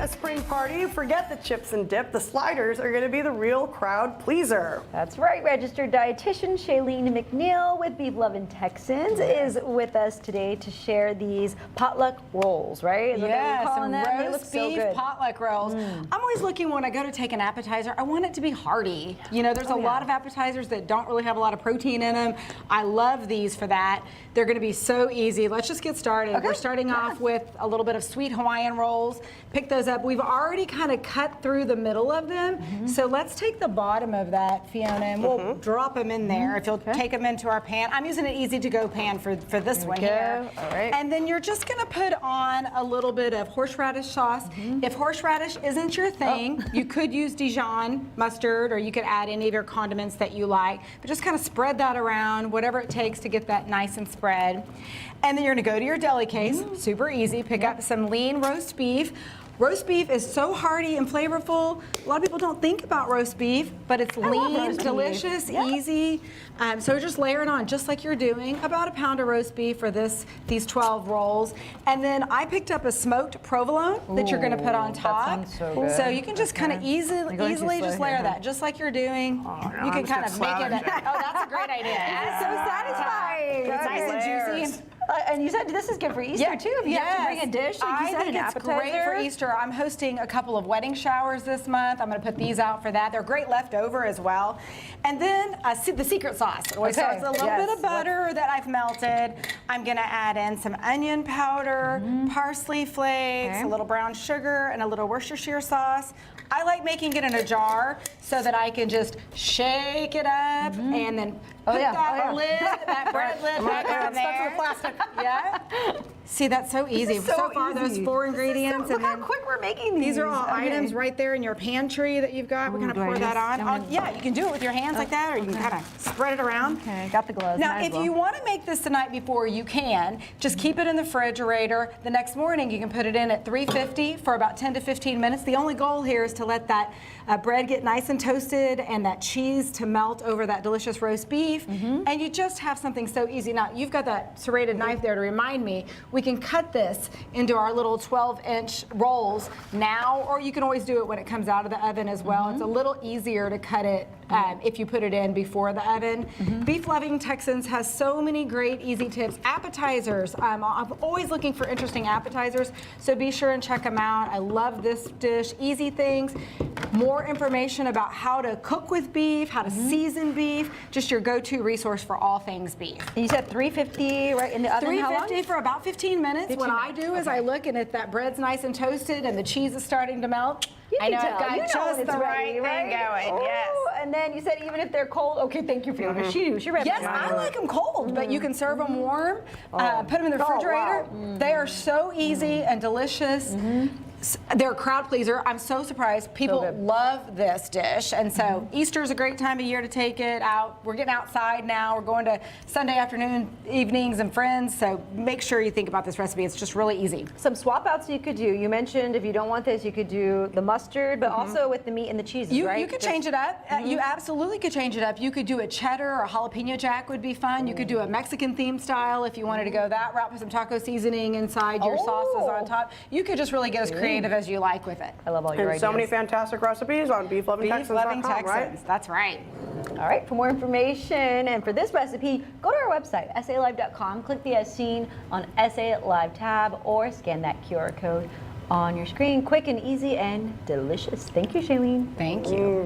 a spring party, forget the chips and dip. The sliders are going to be the real crowd pleaser. That's right. Registered dietitian Shailene McNeil with Beef Loving Texans is with us today to share these potluck rolls, right? Is Yeah, some they look roast so beef good. potluck rolls. I'm always looking when I go to take an appetizer, I want it to be hearty. You know, there's a lot of appetizers that don't really have a lot of protein in them. I love these for that. They're going to be so easy. Let's just get started. We're starting off with a little bit of sweet Hawaiian rolls. Pick those up. We've already kind of cut through the middle of them. So let's take the bottom of that, Fiona, and we'll drop them in there. If you'll take them into our pan. I'm using an easy-to-go pan for this one here. All right. And then you're just going to put on a little bit of horseradish sauce. If horseradish isn't your thing, you could use Dijon mustard, or you could add any of your condiments that you like. But just kind of spread that around, whatever it takes to get that nice and spread. And then you're going to go to your deli case. Super easy. Pick up some lean roast beef. Roast beef is so hearty and flavorful. A lot of people don't think about roast beef, but it's lean, delicious, easy. So just layer it on, just like you're doing. About a pound of roast beef for these 12 rolls. And then I picked up a smoked provolone that you're going to put on top. That sounds so good. So you can just kind of easily just layer that, just like you're doing. You can kind of make it. Oh, that's a great idea. It's so satisfying. It's nice and juicy. And you said this is good for Easter too. If you have to bring a dish, like you said, I think an it's appetizer. great for Easter. I'm hosting a couple of wedding showers this month. I'm going to put these out for that. They're great leftover as well. And then the secret sauce. It always starts with a little bit of butter that I've melted. I'm going to add in some onion powder, parsley flakes, a little brown sugar, and a little Worcestershire sauce. I like making it in a jar so that I can just shake it up and then put that lid, that bread lid back on there. Plastic. Yeah. See, that's so easy. So far, those 4 ingredients. Look how quick we're making these. These are all items right there in your pantry that you've got. We're going to pour that on. Yeah, you can do it with your hands like that, or you can kind of spread it around. Okay, got the gloves. Now, if you want to make this the night before, you can. Just keep it in the refrigerator. The next morning, you can put it in at 350 for about 10 to 15 minutes. The only goal here is to let that bread get nice and toasted and that cheese to melt over that delicious roast beef. And you just have something so easy. Now, you've got that serrated knife there to remind me. We can cut this into our little 12-inch rolls now, or you can always do it when it comes out of the oven as well. It's a little easier to cut it if you put it in before the oven. Beef Loving Texans has so many great easy tips. Appetizers. I'm always looking for interesting appetizers, so be sure and check them out. I love this dish. Easy things. More information about how to cook with beef, how to season beef, just your go-to resource for all things beef. And you said 350 right in the oven. 350 for about 15 minutes. What I do is I look, and if that bread's nice and toasted and the cheese is starting to melt, I know I've got just the right thing going. Yes. And then you said even if they're cold. Okay, thank you, Fiona. She read Yes, I like them cold, but you can serve them warm. Put them in the refrigerator. They are so easy and delicious. They're a crowd pleaser. I'm so surprised. People love this dish. And so Easter is a great time of year to take it out. We're getting outside now. We're going to Sunday afternoon evenings and friends. So make sure you think about this recipe. It's just really easy. Some swap outs you could do. You mentioned if you don't want this, you could do the mustard, but also with the meat and the cheeses, right? You could change it up. You absolutely could change it up. You could do a cheddar or jalapeno jack would be fun. You could do a Mexican theme style if you wanted to go that route with some taco seasoning inside your sauces on top. You could just really get as creative as you like with it. I love all your ideas. So many fantastic recipes on beeflovingtexans.com, right? That's right. All right, for more information and for this recipe, go to our website, salive.com, click the As Seen on SA Live tab, or scan that QR code on your screen. Quick and easy and delicious. Thank you, Shailene. Thank you.